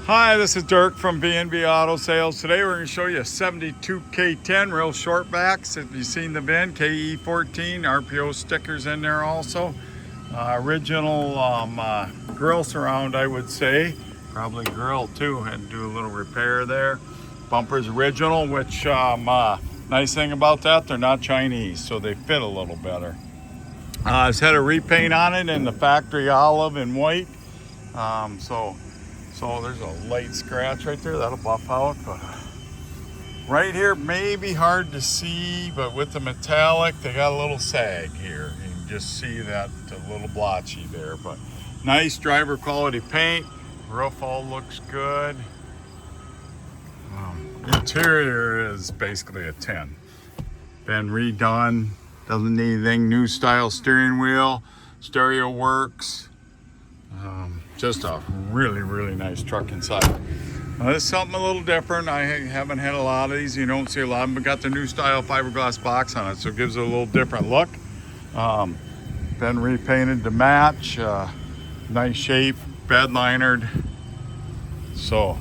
Hi, this is Dirk from B&B Auto Sales. Today we're going to show you a 72 K10 real shortbacks. If you've seen the VIN, KE14, RPO stickers in there also. Original grill surround, I would say. Probably grill too, had to do a little repair there. Bumper's original, which nice thing about that, they're not Chinese, so they fit a little better. It's had a repaint on it in the factory olive and white. So there's a light scratch right there, that'll buff out. But right here may be hard to see, but with the metallic, they got a little sag here. You can just see that a little blotchy there, but nice driver quality paint. Roof all looks good. Interior is basically a 10. Been redone, doesn't need anything. New style steering wheel, stereo works. Just a really nice truck inside. Now, this is something a little different. I haven't had a lot of these. You don't see a lot of them, but got the new style fiberglass box on it, so it gives it a little different look. Been repainted to match. Nice shape, bed linered. So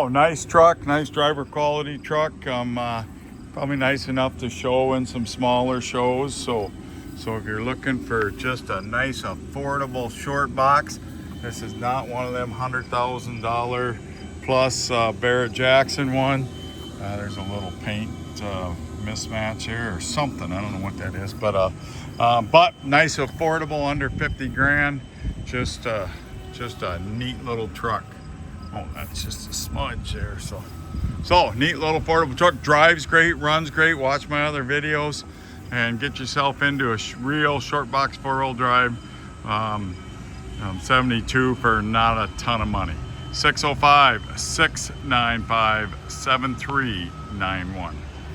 nice truck, nice driver quality truck. Probably nice enough to show in some smaller shows. So if you're looking for just a nice affordable short box, this is not one of them $100,000 plus Barrett Jackson one. There's a little paint mismatch here or something. I don't know what that is, but nice affordable, under 50 grand. Just a neat little truck. Oh, that's just a smudge there. So neat little affordable truck. Drives great, runs great. Watch my other videos and get yourself into a real short box 4-wheel drive 72 for not a ton of money. 605-695-7391.